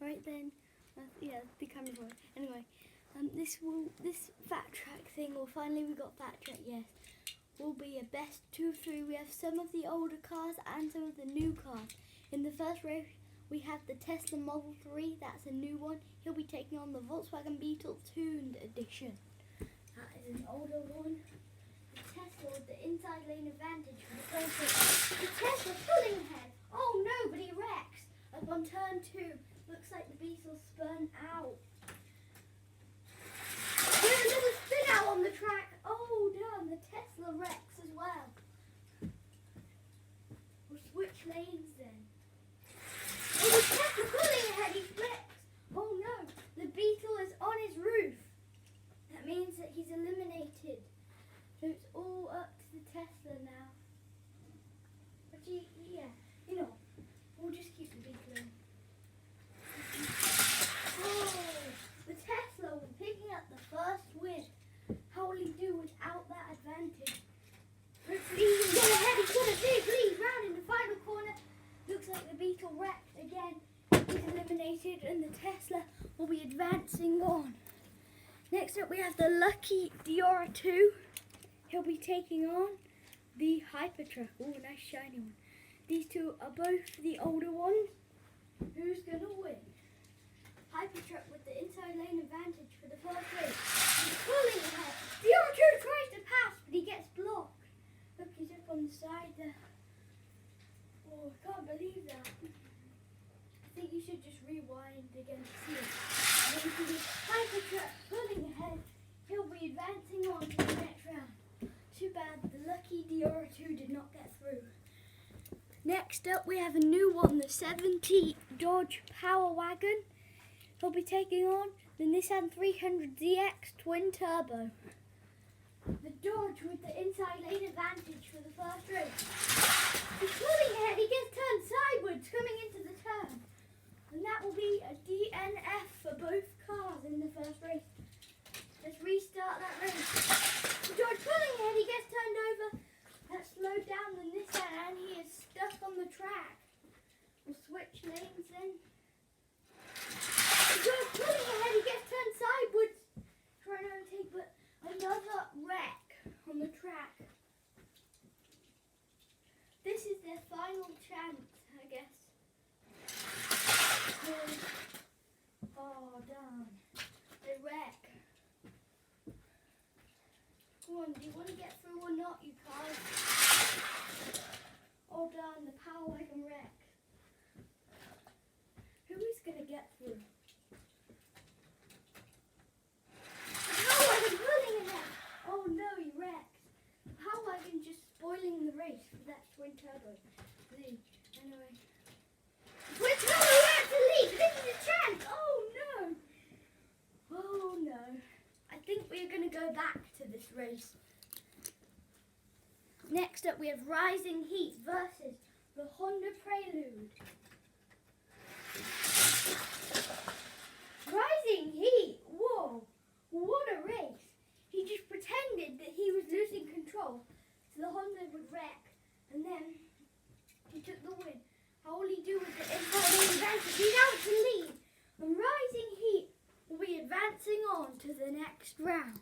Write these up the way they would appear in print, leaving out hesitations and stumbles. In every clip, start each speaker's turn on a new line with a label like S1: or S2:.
S1: Right then, yeah, the camera roll. Anyway, this fat track thing, or finally we got fat track, yes, will be a best 2 of 3. We have some of the older cars and some of the new cars. In the first race, we have the Tesla Model 3, that's a new one. He'll be taking on the Volkswagen Beetle Tuned Edition. That is an older one. The Tesla with the inside lane advantage for the first race. The Tesla pulling ahead. Oh no, but he wrecks up on turn 2. Looks like the Beetle spun out. There's another spin out on the track. Oh damn, the Tesla wrecks as well. We'll switch lanes then. Oh, the Tesla pulling ahead, he flips. Oh no, the Beetle is on his roof. That means that he's eliminated. So it's all up to the Tesla now. But yeah, you know, we'll just keep the Beetle in. Oh, the Tesla will be picking up the first win. How will he do without that advantage? Hopefully he can get ahead. He's got a big lead round in the final corner. Looks like the Beetle wrecked again. He's eliminated and the Tesla will be advancing on. Next up we have the Lucky Diora 2. He'll be taking on the Hypertruck. Oh, nice shiny one. These two are both the older ones. Who's going to win? Hypertruck with the inside lane advantage for the first race. He's pulling ahead. Diora 2 tries to pass, but he gets blocked. Look, he's up on the side there. Oh, I can't believe that. I think you should just rewind again to see it. And then see Hypertruck pulling ahead. He'll be advancing on to the next round. Too bad the Lucky Diora 2 did not get through. Next up we have a new one, the 70 Dodge Power Wagon. He'll be taking on the Nissan 300ZX Twin Turbo. The Dodge with the inside lane advantage for the first race. He's pulling ahead, he gets turned sideways coming into the turn. And that will be a DNF for both cars in the first race. Let's restart that race. The Dodge pulling ahead, he gets turned over. That slowed down the Nissan and he is stuck on the track. We'll switch lanes then. The Dodge pulling ahead, he gets turned sideways. Trying to overtake, but another wreck on the track. This is their final chance, I guess. Oh, damn. They wreck. Come on, do you want to get through or not, you cars? Oh, damn, the Power Wagon wreck. Who is going to get through? The Power Wagon pulling ahead. Oh, no, he wrecked. The Power Wagon just spoiling the race for that Twin Turbo. Anyway. Twin Turbo had to lead. This is a chance. Oh, no. Oh, no. I think we're going to go back to this race. Next up we have Rising Heat versus the Honda Prelude. Rising Heat, whoa, what a race. He just pretended that he was losing control so the Honda would wreck and then he took the win. How will he do with the inside advantage? He's out to lead and Rising Heat will be advancing on to the next round.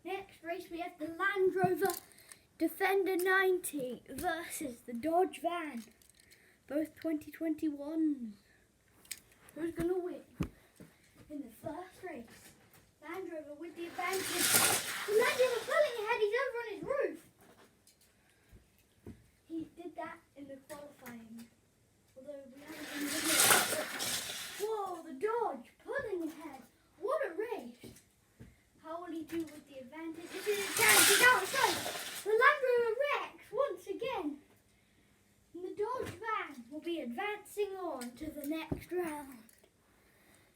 S1: Next race we have the Land Rover Defender 90 versus the Dodge Van. Both 2021s. Who's going to win in the first race? Land Rover with the advantage. The Land Rover pulling ahead, he's over on his roof. He did that in the qualifying. Although we haven't been doing it. Whoa, the Dodge pulling ahead. What a race. How will he do with the advantage? This is his chance. He's outside. The Land Rover wrecks once again. And the Dodge Van will be advancing on to the next round.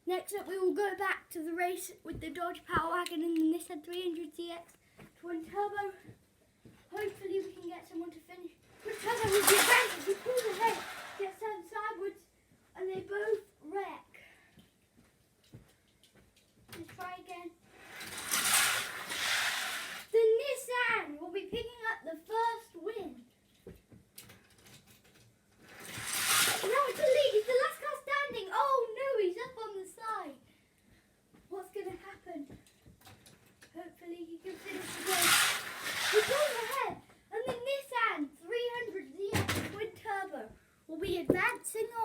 S1: Next up we will go back to the race with the Dodge Power Wagon and the Nissan 300ZX Twin Turbo. Hopefully we can get someone to finish. Twin Turbo with the advantage. He pulls ahead, gets turned sideways, and they both wreck. Let's try again. The Nissan will be picking up the first win.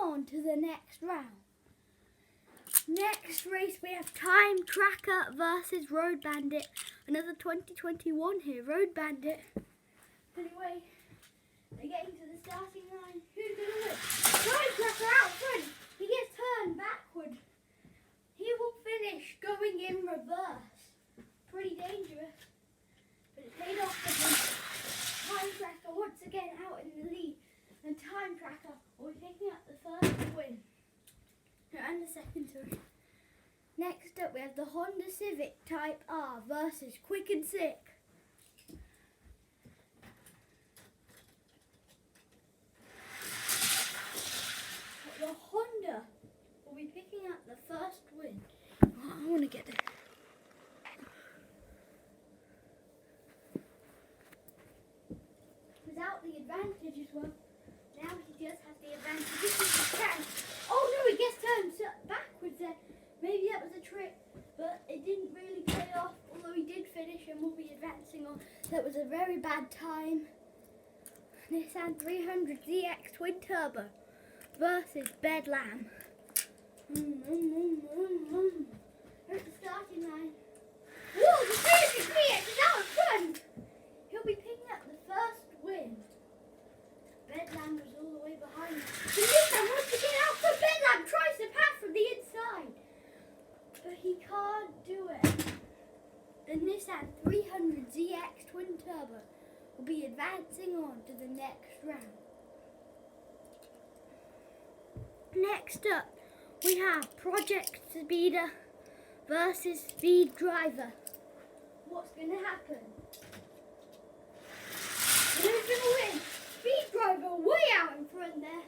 S1: on to the next round. Next race we have Time Tracker versus Road Bandit. Another 2021 here, Road Bandit. Anyway, they're getting to the starting line. Who's going to win? Time Tracker out front. He gets turned backward. He will finish going in reverse. Pretty dangerous. But it paid off for him. Time Tracker once again out in the lead. And Time Tracker will be picking up the first win. And the second, sorry. Next up we have the Honda Civic Type R versus Quick and Sick. The Honda will be picking up the first win. Oh, I want to get it. Without the advantage as well. Now he just has the advantage. This is the chance. Oh no, he gets turned backwards there. Maybe that was a trick, but it didn't really pay off. Although he did finish and will be advancing on. That was a very bad time. Nissan 300 ZX Twin Turbo versus Bedlam. We're at the starting line. Whoa, the 300 ZX is out in front. He'll be picking up the first win. Bedlam was all the way behind. The Nissan wants to get out, but Bedlam tries to pass from the inside. But he can't do it. The Nissan 300 ZX Twin Turbo will be advancing on to the next round. Next up, we have Project Speeder versus Speed Driver. What's going to happen? Who's going to win? Speed Driver way out in front there.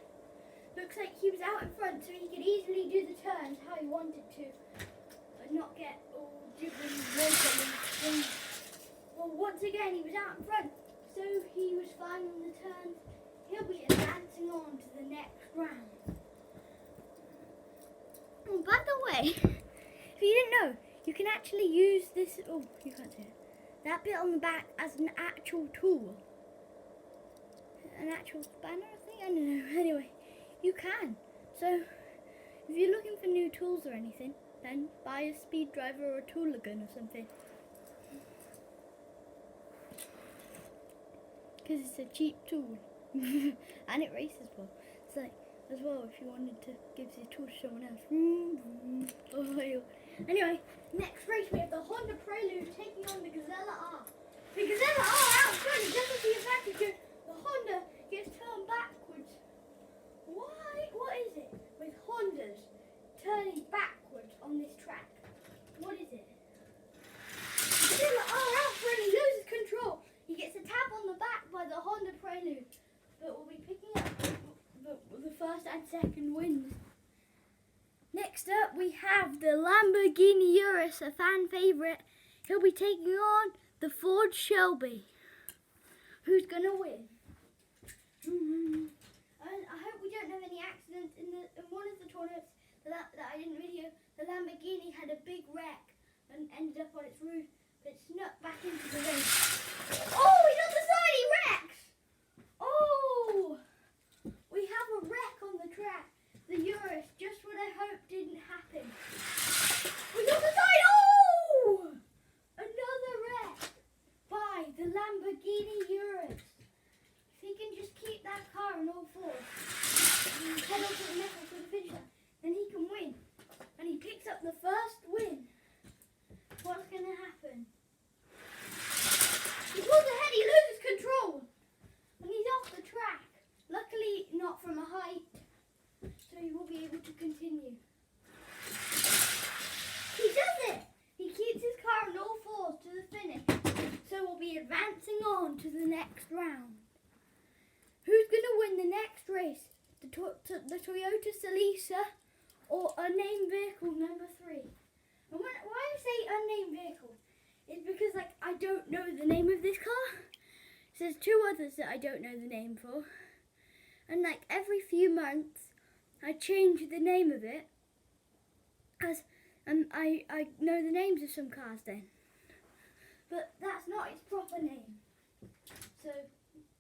S1: Looks like he was out in front so he could easily do the turns how he wanted to. And not get all jiggly. Well, once again he was out in front. So he was fine on the turns. He'll be advancing on to the next round. Oh, by the way, if you didn't know, you can actually use this, oh, you can't see it, that bit on the back as an actual tool. An actual spanner, I think? I don't know. Anyway, you can. So, if you're looking for new tools or anything, then buy a speed driver or a tooler gun or something. Because it's a cheap tool. And it races well. It's like, as well, if you wanted to give the tool to someone else. Anyway, next race we have the Honda Prelude taking on the Gazella R. The Gazella R out front, just as the advantage. The Honda gets turned backwards. Why? What is it with Hondas turning backwards on this track? What is it? The Gazella R out front, he loses control. He gets a tap on the back by the Honda Prelude, but will be picking up the first and second wins. Next up, we have the Lamborghini Urus, a fan favourite. He'll be taking on the Ford Shelby. Who's going to win? And I hope we don't have any accidents in one of the tournaments that I didn't video. The Lamborghini had a big wreck and ended up on its roof, but it snuck back into the race. Oh, he's on the side, he wrecks! Oh! We have a wreck on the track. The Urus, just what I hoped didn't happen. He's on the side, oh! Another wreck by the Lamborghini Urus. If he can just keep that car on all fours and head on to the metal for the finish line, then he can win. And he picks up the first win. What's going to happen? He pulls ahead, he loses control. And he's off the track. Luckily, not from a height. So he will be able to continue. He does it! He keeps his car on all fours to the finish. So we'll be advancing on to the next round. Who's going to win the next race? The Toyota Celica or unnamed vehicle number 3? And why I say unnamed vehicle is because I don't know the name of this car. So there's 2 others that I don't know the name for. And every few months I change the name of it as I know the names of some cars then. But that's not its proper name. So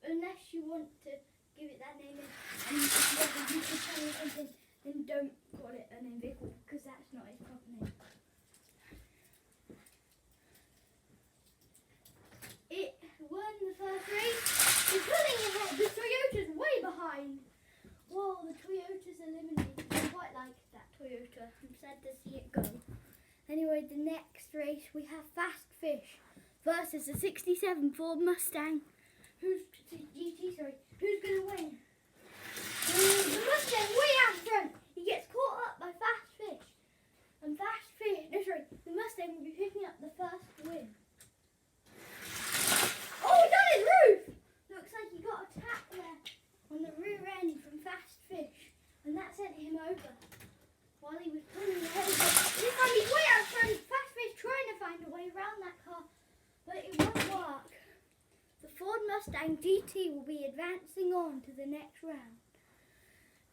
S1: unless you want to give it that name and you can tell me something race, we have Fast Fish versus the 67 Ford Mustang. Who's going to win? The Mustang way out front. He gets caught up by Fast Fish. And the Mustang will be picking up the first win. Oh, he's on his roof! Looks like he got a tap there on the rear end from Fast Fish. And that sent him over while he was pulling the head. This time he's way out front. Fast Fish trying to find a way around that car, but it won't work. The Ford Mustang GT will be advancing on to the next round.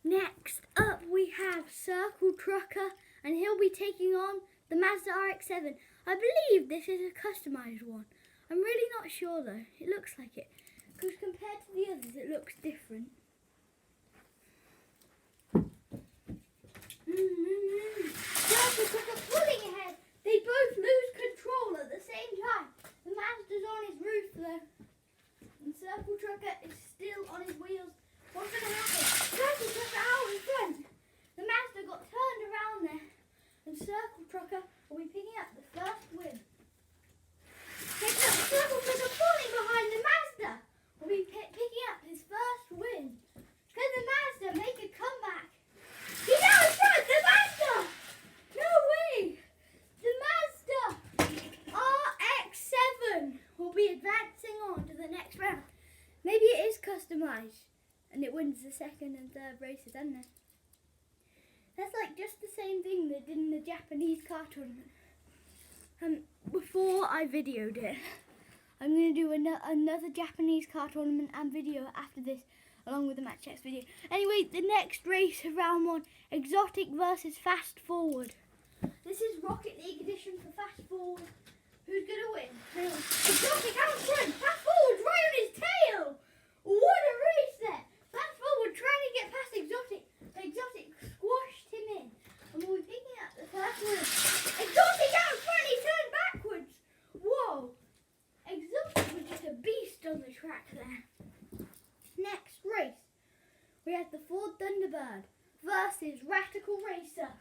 S1: Next up we have Circle Trucker, and he'll be taking on the Mazda RX-7. I believe this is a customised one. I'm really not sure though. It looks like it, because compared to the others it looks different. Circle Trucker pulling ahead. They both lose control at the same time. The Mazda's on his roof though, and Circle Trucker is still on his wheels. What's going to happen? Circle Trucker out in front. The Mazda got turned around there, and Circle Trucker will be picking up the first win. Next up, Circle Trucker falling behind the Mazda will be picking up his first win. Can the Mazda make a comeback? He's out in front! The Mazda! No way! The Mazda RX-7 will be advancing on to the next round. Maybe it is customised and it wins the second and third races, isn't it? That's like just the same thing they did in the Japanese car tournament. Before I videoed it, I'm going to do another Japanese car tournament and video after this, along with the match checks video. Anyway, the next race of round 1, Exotic versus Fast Forward. This is Rocket League edition for Fast Forward. Who's going to win? Exotic out front. Fast Forward's right on his tail. What a race there. Fast Forward trying to get past Exotic. But Exotic squashed him in. And we'll be picking up the first win. Exotic out front. He turned backwards. Whoa. Exotic was just a beast on the track there. Next race, we have the Ford Thunderbird versus Radical Racer.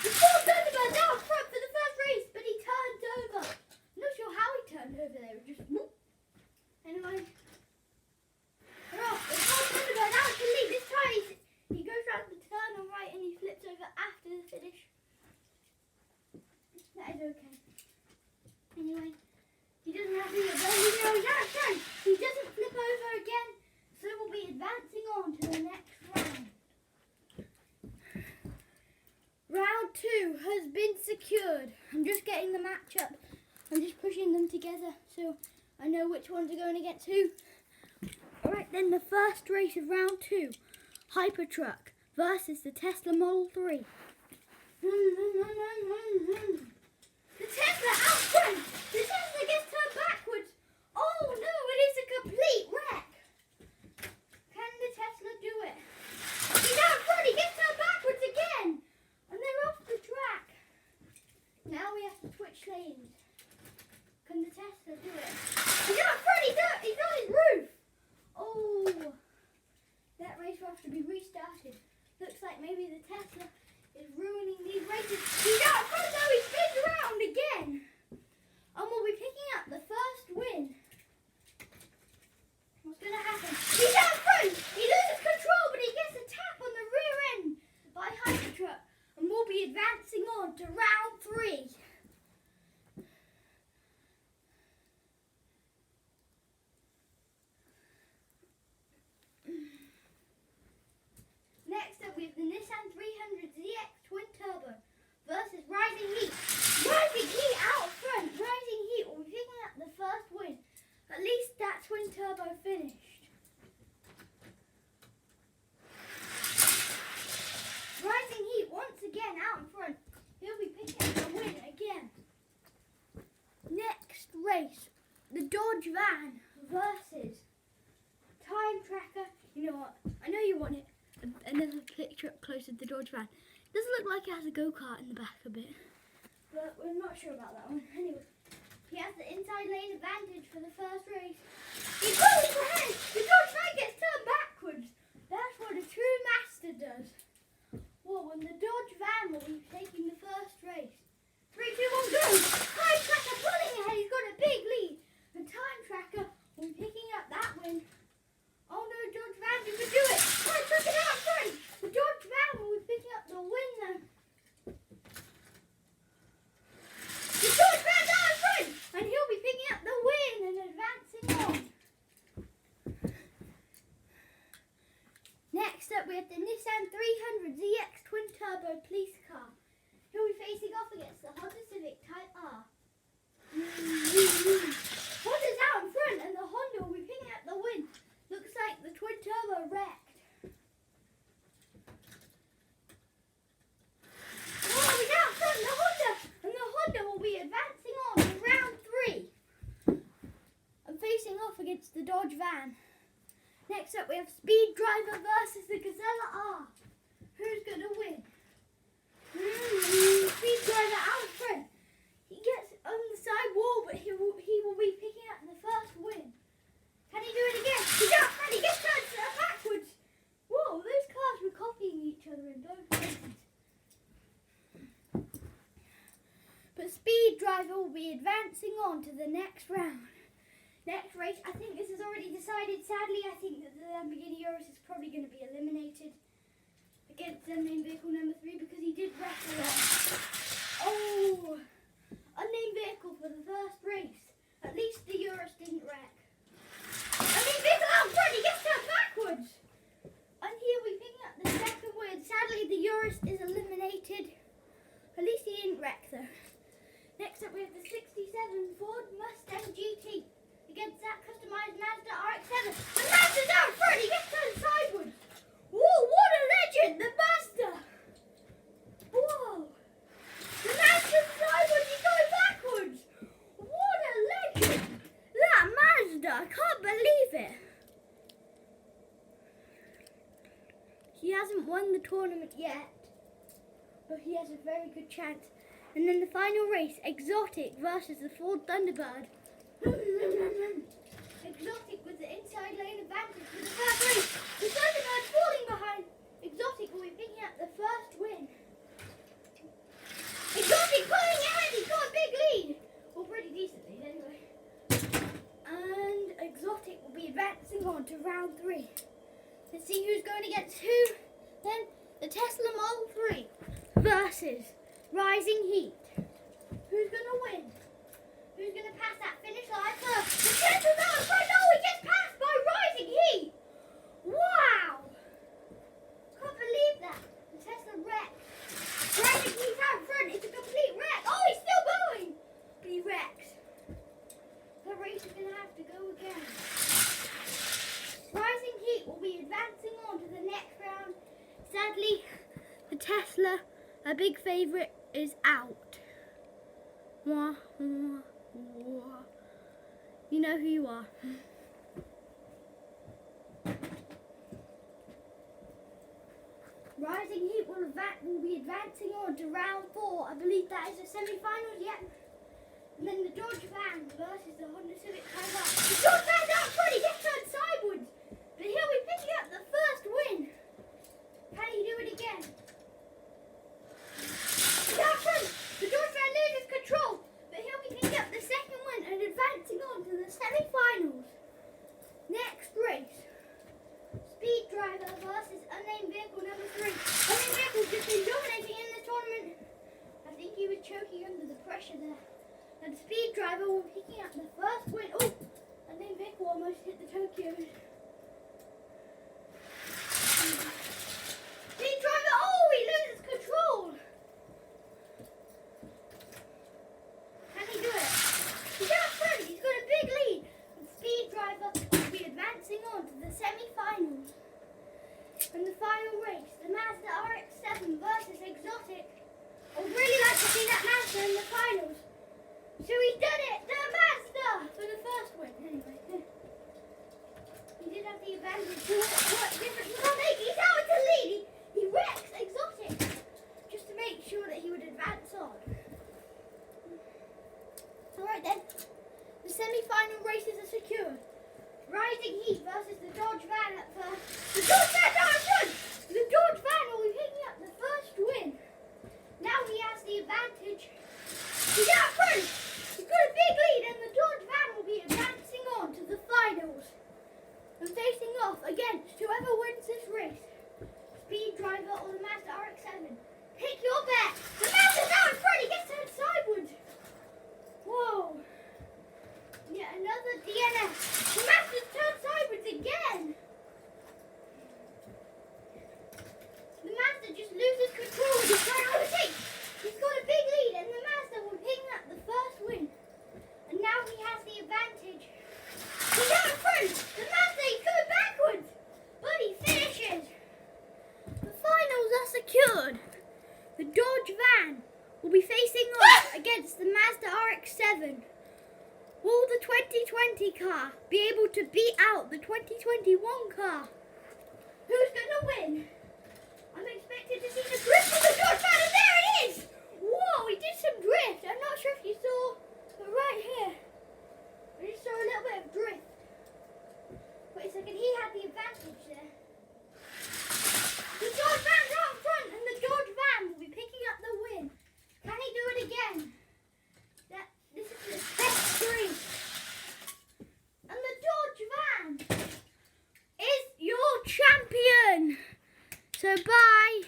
S1: The Ford Thunderbird's out front for the first race, but he turned over. Not sure how he turned over there, just whoop. Anyway, they're off. The Ford Thunderbird out to lead. This time he goes round the turn on right and he flips over after the finish. That is okay. Anyway, he doesn't have to go. He's out front. He doesn't flip over again, so we'll be advancing on to the next round. Round 2 has been secured. I'm just getting the match up. I'm just pushing them together so I know which ones are going against who. Alright then, the first race of round 2, Hypertruck versus the Tesla Model 3. The Tesla out front! The Tesla gets turned backwards! Oh no, it is a complete wreck! Can the Tesla do it? He's out front, he gets turned backwards again! And they're off the track. Now we have to switch lanes. Can the Tesla do it? He's out front, he's on his roof! Oh, that race will have to be restarted. Looks like maybe the Tesla is ruining these races. He's out front though, he spins around again. And we'll be picking up the first win. What's going to happen? He's out front! He loses control, but he gets a tap on the rear end by Hypertruck. And we'll be advancing on to round 3. Next up we have the Nissan 300ZX Twin Turbo versus Rising Heat. Rising Heat out front. Rising Heat will be picking up the first win. At least that Twin Turbo finished. Rising Heat once again out in front. He'll be picking up the win again. Next race, the Dodge Van versus Time Tracker. You know what? I know you want it. Another picture up close of the Dodge Van. It doesn't look like it has a go-kart in the back a bit, but we're not sure about that one. Anyway, he has the inside lane advantage for the first race. He goes ahead! The Dodge Van gets turned backwards. That's what a true master does. Whoa, and the Dodge Van will be taking the first race. we have the Nissan 300 ZX Twin Turbo Police Car. He'll be facing off against the Honda Civic Type R. Honda's out in front and the Honda will be picking up the win. Looks like the Twin Turbo wrecked. Oh, he's out in front, the Honda! And the Honda will be advancing on to round 3. And facing off against the Dodge van. Next up we have Speed Driver versus the Gazella R. Who's going to win? Speed Driver out in front. He gets on the side wall, but he will be picking up the first win. Can he do it again? He's out front, he gets turned backwards. Whoa, those cars were copying each other in both places. But Speed Driver will be advancing on to the next round. Next race, I think this is already decided. Sadly, I think that the Lamborghini Urus is probably going to be eliminated against unnamed vehicle number 3 because he did wreck a lot. Oh, unnamed vehicle for the first race. At least the Urus didn't wreck. Unnamed vehicle out front, he gets turned backwards. And here we picking up the second win. Sadly, the Urus is eliminated. At least he didn't wreck though. Next up, we have the 67 Ford Mustang GT. Against that customized Mazda RX-7. The Mazda's out front, he gets turned sideways. Whoa, what a legend, the Mazda. Whoa. The Mazda's sideways, he's going backwards. What a legend. That Mazda, I can't believe it. He hasn't won the tournament yet, but he has a very good chance. And then the final race, Exotic versus the Ford Thunderbird. Exotic with the inside lane advantage for the first race. The Thunderbird falling behind. Exotic will be picking up the first win. Exotic pulling ahead. He's got a big lead. Well, pretty decent lead anyway. And Exotic will be advancing on to round 3. Let's see who's going against who. Then the Tesla Model 3 versus Rising Heat. Who's going to win? Who's going to pass that finish line first? The Tesla's out in front. No, he gets passed by Rising Heat. Wow. Can't believe that. The Tesla wrecked. Rising Heat's out in front. It's a complete wreck. Oh, he's still going. But he wrecks. The race is going to have to go again. Rising Heat will be advancing on to the next round. Sadly, the Tesla, a big favourite, is out. Wah, wah. You know who you are. Rising Heat will be advancing on to round 4. I believe that is the semi-finals yet. And then the Dodge van versus the Honda Civic Type R. The Dodge van's out front, he gets turned sideways. But he'll be picking up the first win. Can he do it again? He's out front. The Dodge van loses control. But he'll be picking up the second win and advancing on to the semi-finals. Next race. Speed Driver versus unnamed vehicle number 3. Unnamed vehicle's just been dominating in the tournament. I think he was choking under the pressure there. And Speed Driver will be picking up the first win. Oh, unnamed vehicle almost hit the Tokyo. Speed Driver, oh, he loses control. Can he do it? He's out front, he's got a big lead. And Speed Driver will be advancing on to the semi-finals. And the final race, the Mazda RX-7 versus Exotic. I would really like to see that Mazda in the finals. So he's done it, the Mazda, for the first win. Anyway, he did have the advantage. What difference will that make? He's out to lead. He wrecks Exotic just to make sure that he would advance on. Alright then, the semi-final races are secured. Rising Heat versus the Dodge van at first. The Dodge van down in front! The Dodge van will be picking up the first win. Now he has the advantage. He's out front! He's got a big lead and the Dodge van will be advancing on to the finals. And facing off against whoever wins this race. Speed Driver or the Mazda RX-7. Pick your bet! The Mazda's out in front! He gets turned sideways! Whoa! Yet another DNF. The Mazda's turned sideways again. 2020 car be able to beat out the 2021 car? Who's going to win? I'm expected to see the drift of the George Van, and there it is! Whoa, he did some drift. I'm not sure if you saw, but right here, I just saw a little bit of drift. Wait a second, he had the advantage there. The George Van's out front, and the George Van will be picking up the win. Can he do it again? This is the best race. And the George Van is your champion. So bye.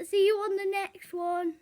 S1: See you on the next one.